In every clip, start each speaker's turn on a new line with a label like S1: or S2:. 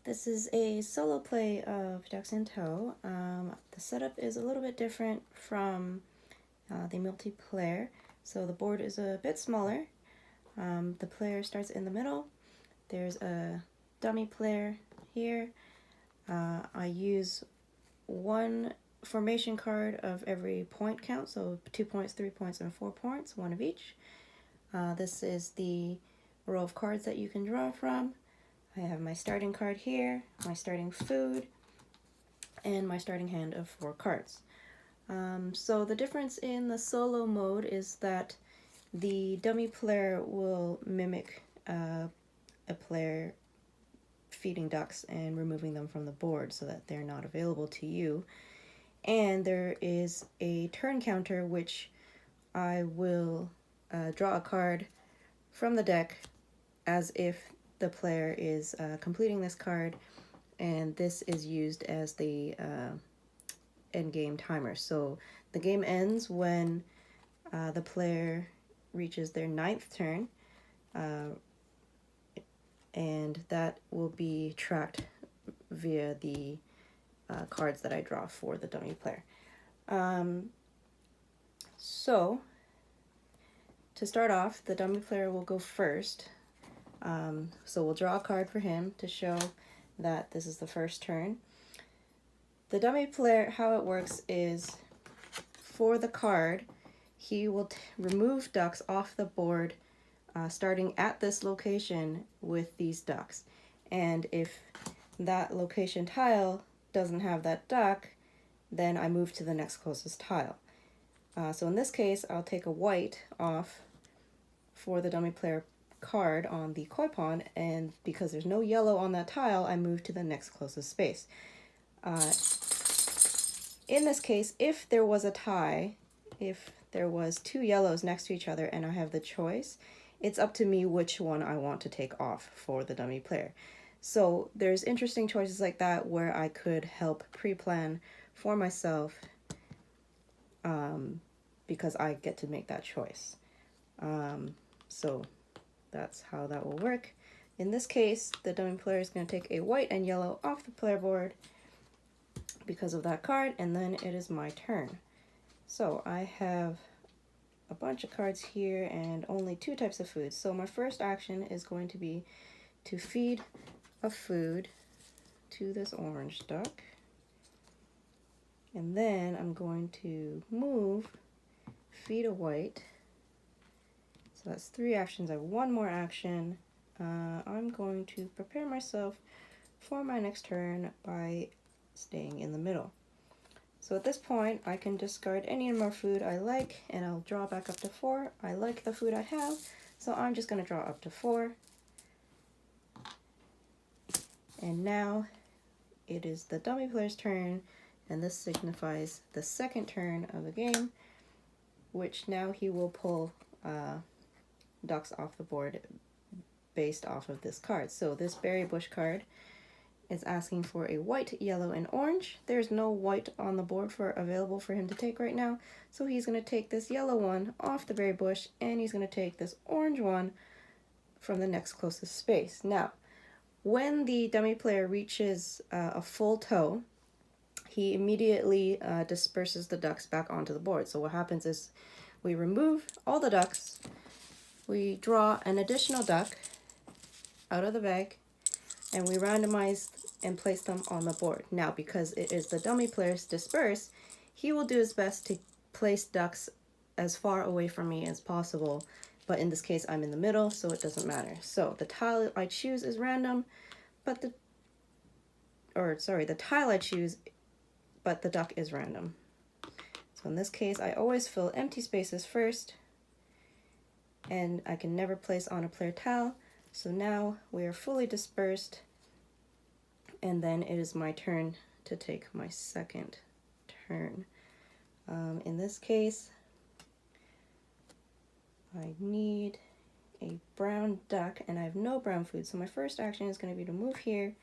S1: This is a solo play of Ducks in Tow. The setup is a little bit different from the multiplayer. So the board is a bit smaller. The player starts in the middle. There's a dummy player here. I use one formation card of every point count, so 2 points, 3 points, and 4 points, one of each. This is the row of cards that you can draw from. I have my starting card here, my starting food, and my starting hand of 4 cards. So the difference in the solo mode is that the dummy player will mimic a player feeding ducks and removing them from the board so that they're not available to you. And there is a turn counter, which I will draw a card from the deck as if the player is completing this card, and this is used as the end game timer. So the game ends when the player reaches their 9th turn, and that will be tracked via the cards that I draw for the dummy player. So to start off, the dummy player will go first. So we'll draw a card for him to show that this is the first turn. The dummy player, how it works is, for the card, he will remove ducks off the board starting at this location with these ducks. And if that location tile doesn't have that duck, then I move to the next closest tile. So in this case, I'll take a white off for the dummy player card on the koi pond, and because there's no yellow on that tile, I move to the next closest space. In this case, if there was a tie, if there was 2 yellows next to each other and I have the choice, it's up to me which one I want to take off for the dummy player. So there's interesting choices like that where I could help pre-plan for myself because I get to make that choice. So that's how that will work. In this case, the dummy player is going to take a white and yellow off the player board because of that card, and then it is my turn. So I have a bunch of cards here and only 2 types of food. So my first action is going to be to feed a food to this orange duck. And then I'm going to move, feed a white. So that's 3 actions. I have 1 more action. I'm going to prepare myself for my next turn by staying in the middle. So at this point, I can discard any more food I like, and I'll draw back up to 4. I like the food I have, so I'm just going to draw up to 4. And now it is the dummy player's turn, and this signifies the second turn of the game, which now he will pull ducks off the board based off of this card. So this berry bush card is asking for a white, yellow, and orange. There's no white on the board available for him to take right now, so he's going to take this yellow one off the berry bush, and he's going to take this orange one from the next closest space. Now, when the dummy player reaches a full tow, he immediately disperses the ducks back onto the board. So what happens is we remove all the ducks, we draw an additional duck out of the bag, and we randomize and place them on the board. Now, because it is the dummy player's disperse, he will do his best to place ducks as far away from me as possible, but in this case I'm in the middle, so it doesn't matter. So the tile I choose is random, but the tile I choose, but the duck is random. So in this case, I always fill empty spaces first, and I can never place on a player tile. So now we are fully dispersed, and then it is my turn to take my second turn. In this case, I need a brown duck, and I have no brown food. So my first action is going to be to move here.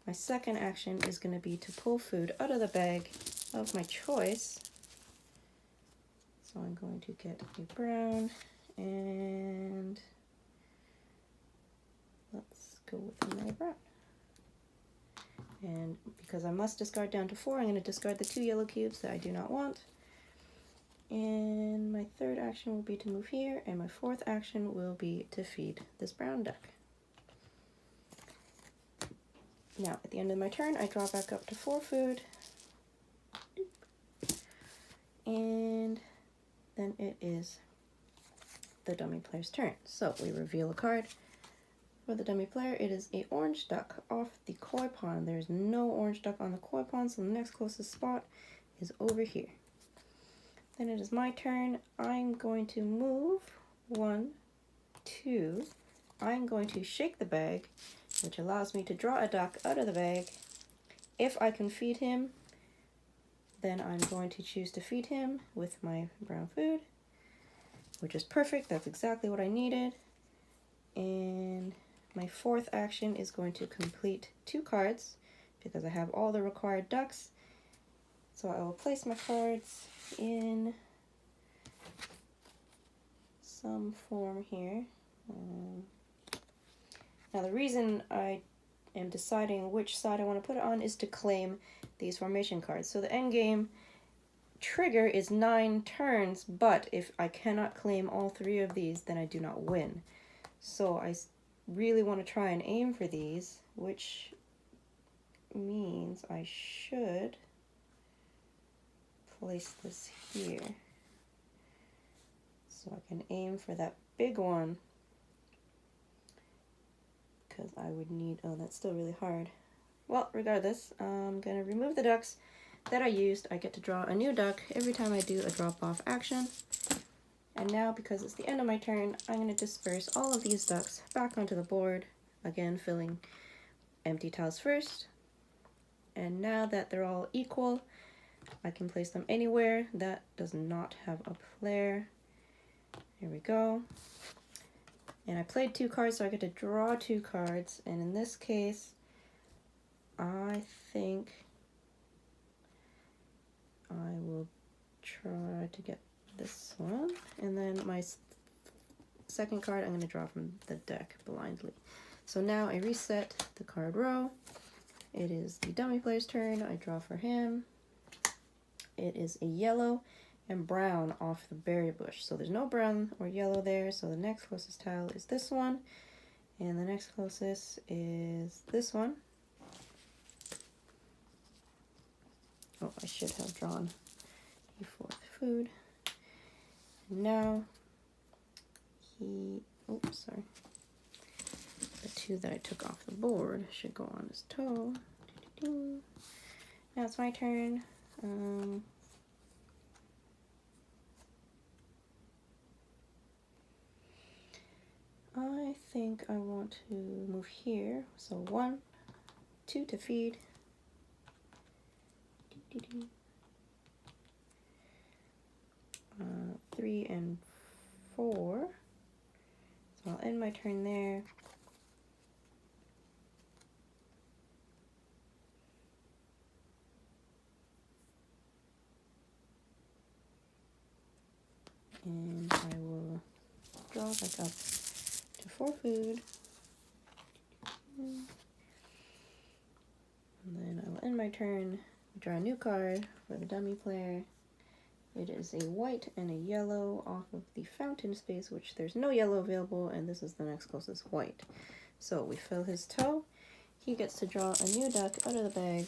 S1: My second action is going to be to pull food out of the bag of my choice. So I'm going to get a brown, and let's go with another brown. And because I must discard down to 4, I'm going to discard the 2 yellow cubes that I do not want. And my third action will be to move here, and my fourth action will be to feed this brown duck. Now, at the end of my turn, I draw back up to 4 food. And then it is the dummy player's turn. So we reveal a card. For the dummy player, it is a orange duck off the koi pond. There's no orange duck on the koi pond, so the next closest spot is over here. Then it is my turn. I'm going to move 1, 2. I'm going to shake the bag, which allows me to draw a duck out of the bag. If I can feed him, then I'm going to choose to feed him with my brown food, which is perfect. That's exactly what I needed. And my fourth action is going to complete 2 cards because I have all the required ducks. So I will place my cards in some form here. Now the reason I am deciding which side I want to put it on is to claim these formation cards. So the end game trigger is 9 turns, but if I cannot claim all 3 of these, then I do not win. So I really want to try and aim for these, which means I should place this here. So I can aim for that big one, because I would need, oh, that's still really hard. Well, regardless, I'm going to remove the ducks that I used. I get to draw a new duck every time I do a drop-off action. And now, because it's the end of my turn, I'm going to disperse all of these ducks back onto the board, again filling empty tiles first. And now that they're all equal, I can place them anywhere that does not have a player. Here we go. And I played 2 cards, so I get to draw 2 cards. And in this case, I think I will try to get this one. And then my second card I'm going to draw from the deck blindly. So now I reset the card row. It is the dummy player's turn. I draw for him. It is a yellow and brown off the berry bush. So there's no brown or yellow there. So the next closest tile is this one. And the next closest is this one. Oh, I should have drawn a 4th food. And now oops, sorry. The 2 that I took off the board should go on his toe. Now it's my turn. I think I want to move here. So 1, 2 to feed. 3 and 4. So I'll end my turn there. And I will draw back up to 4 food. And then I will end my turn, draw a new card for the dummy player. It is a white and a yellow off of the fountain space, which there's no yellow available, and this is the next closest white. So we fill his toe. He gets to draw a new duck out of the bag,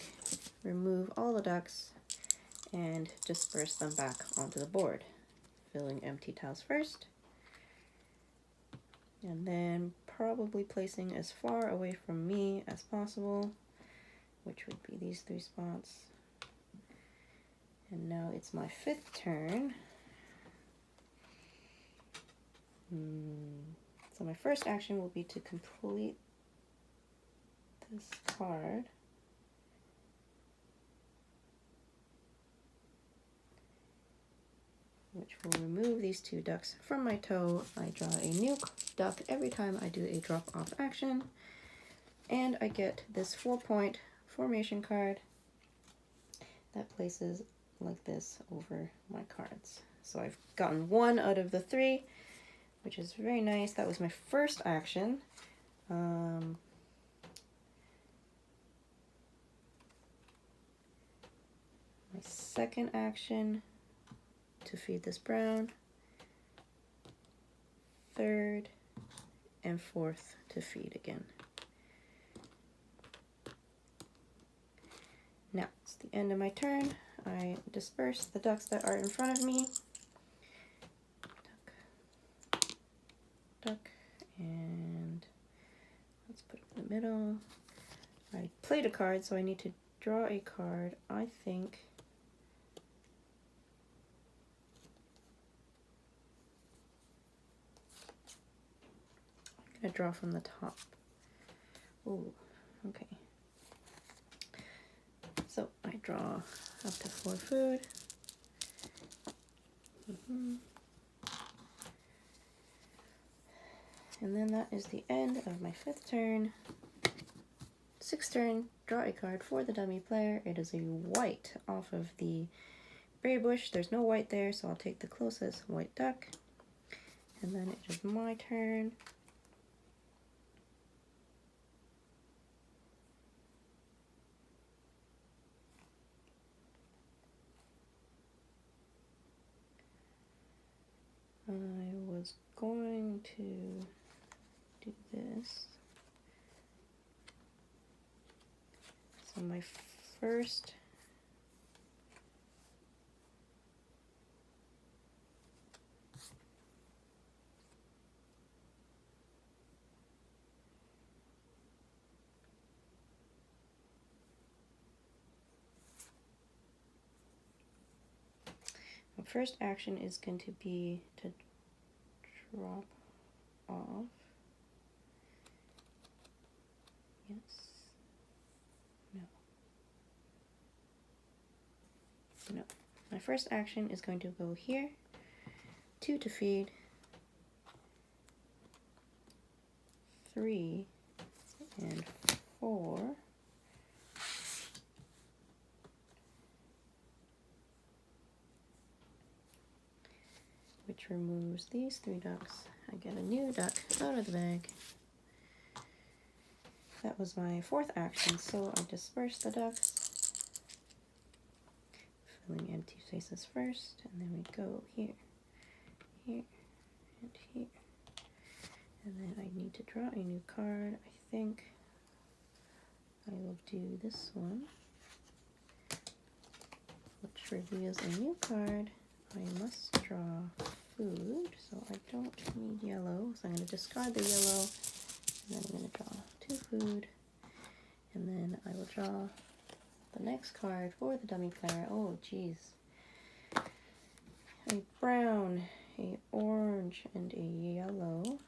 S1: remove all the ducks, and disperse them back onto the board, filling empty tiles first. And then probably placing as far away from me as possible, which would be these 3 spots. And now it's my 5th turn. So my first action will be to complete this card. Which will remove these 2 ducks from my toe. I draw a new duck every time I do a drop-off action. And I get this 4-point formation card that places like this over my cards. So I've gotten 1 out of the 3, which is very nice. That was my first action. second action to feed this brown, third, and fourth to feed again. Now it's the end of my turn. I disperse the ducks that are in front of me. Duck, duck, and let's put it in the middle. I played a card, so I need to draw a card. I think I'm gonna draw from the top. Ooh, okay. So I draw up to 4 food. And then that is the end of my 5th turn. 6th turn, draw a card for the dummy player. It is a white off of the berry bush. There's no white there, so I'll take the closest white duck. And then it is my turn. I was going to do this. So my first action is going to be to drop off. Yes. No. No. My first action is going to go here. 2 to feed. 3 and 4. Which removes these 3 ducks. I get a new duck out of the bag. That was my 4th action, so I disperse the ducks, filling empty spaces first, and then we go here, here, and here. And then I need to draw a new card. I think I will do this one, which reveals a new card. I must draw food, so I don't need yellow, so I'm going to discard the yellow, and then I'm going to draw 2 food, and then I will draw the next card for the dummy player. Oh geez, a brown, a orange, and a yellow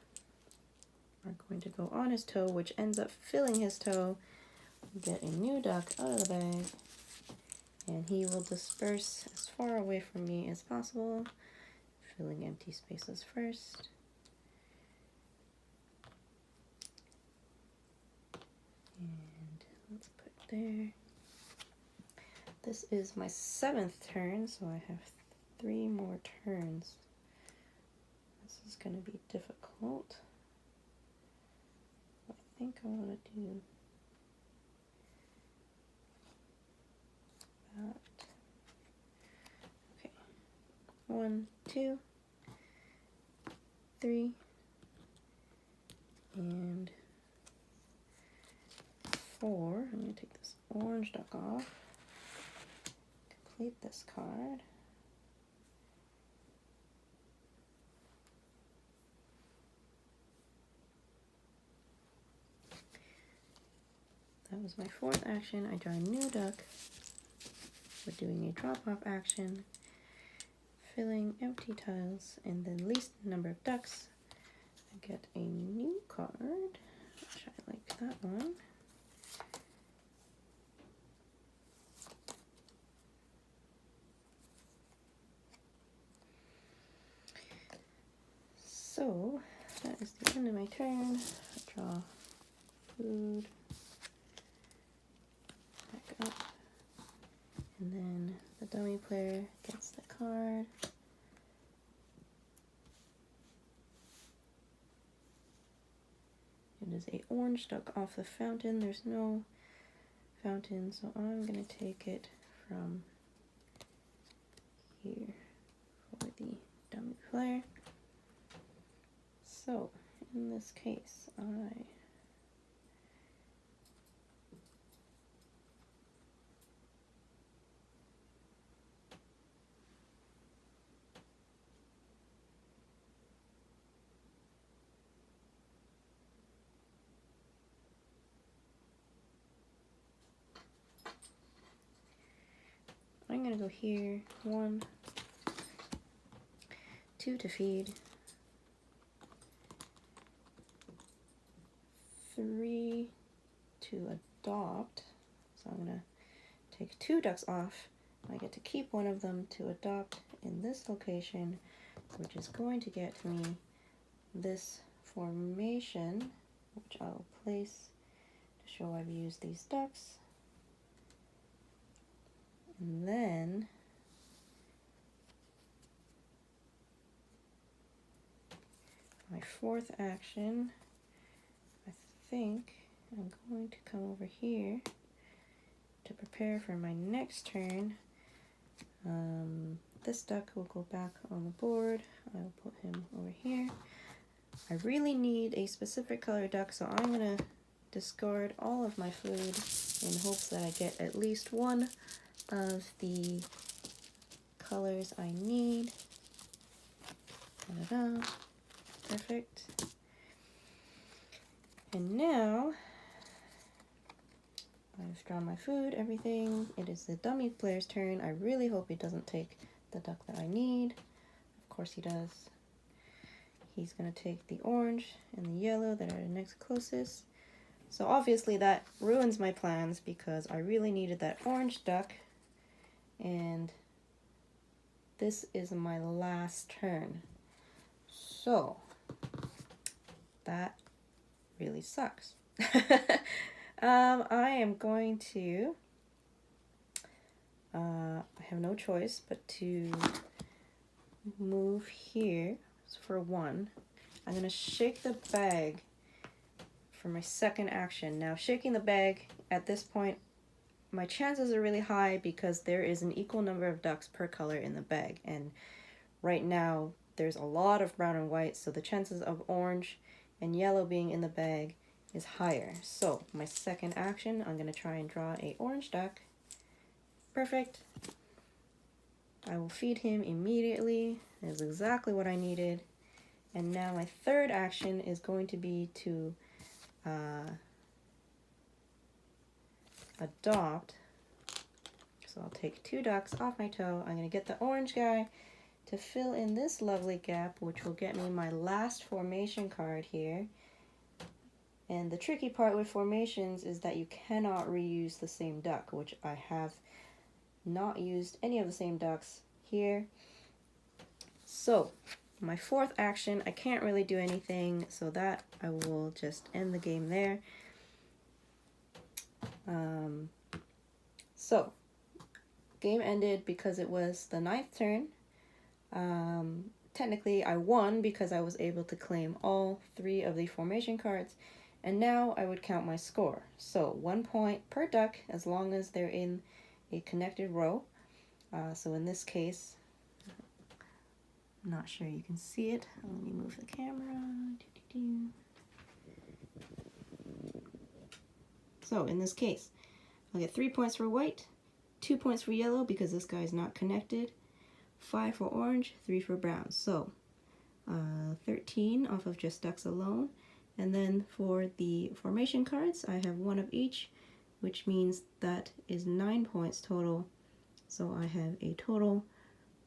S1: are going to go on his toe, which ends up filling his toe. Get a new duck out of the bag, and he will disperse as far away from me as possible, filling empty spaces first. And let's put there. This is my 7th turn, so I have 3 more turns. This is going to be difficult. I think I want to do that. Okay. 1, 2, 3, and 4. I'm going to take this orange duck off, complete this card. That was my 4th action. I draw a new duck. We're doing a drop-off action, filling empty tiles, and then least number of ducks. I get a new card, which I like that one. So that is the end of my turn. I draw food, back up, and then the dummy player gets the card. It is a orange duck off the fountain. There's no fountain, so I'm going to take it from here for the dummy player. So in this case, I'm gonna go here, 1, 2 to feed, 3 to adopt. So I'm gonna take 2 ducks off. I get to keep one of them to adopt in this location, which is going to get me this formation, which I'll place to show I've used these ducks. And then my 4th action, I think I'm going to come over here to prepare for my next turn. This duck will go back on the board. I'll put him over here. I really need a specific color duck, so I'm going to discard all of my food in hopes that I get at least one of the colors I need. Ta-da-da. Perfect. And now I've drawn my food, everything. It is the dummy player's turn. I really hope he doesn't take the duck that I need. Of course he does. He's going to take the orange and the yellow that are next closest. So obviously that ruins my plans because I really needed that orange duck. And this is my last turn. So that really sucks. I am going to, I have no choice but to move here for 1. I'm going to shake the bag for my second action. Now, shaking the bag at this point, my chances are really high because there is an equal number of ducks per color in the bag. And right now, there's a lot of brown and white, so the chances of orange and yellow being in the bag is higher. So my second action, I'm going to try and draw a orange duck. Perfect. I will feed him immediately. That's exactly what I needed. And now my third action is going to be to adopt. So I'll take 2 ducks off my toe. I'm going to get the orange guy to fill in this lovely gap, which will get me my last formation card here. And the tricky part with formations is that you cannot reuse the same duck, which I have not used any of the same ducks here. So my 4th action, I can't really do anything, so that I will just end the game there. So game ended because it was the 9th turn. Technically I won because I was able to claim all 3 of the formation cards. And now I would count my score. So 1 point per duck as long as they're in a connected row. So in this case, I'm not sure you can see it. Let me move the camera. So in this case, I'll get 3 points for white, 2 points for yellow because this guy is not connected, 5 for orange, 3 for brown. So 13 off of just ducks alone. And then for the formation cards, I have 1 of each, which means that is 9 points total. So I have a total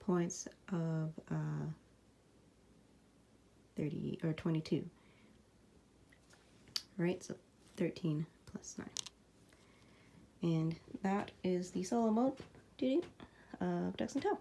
S1: points of 22. Right, so 13 plus 9. And that is the solo mode of Ducks and Tow.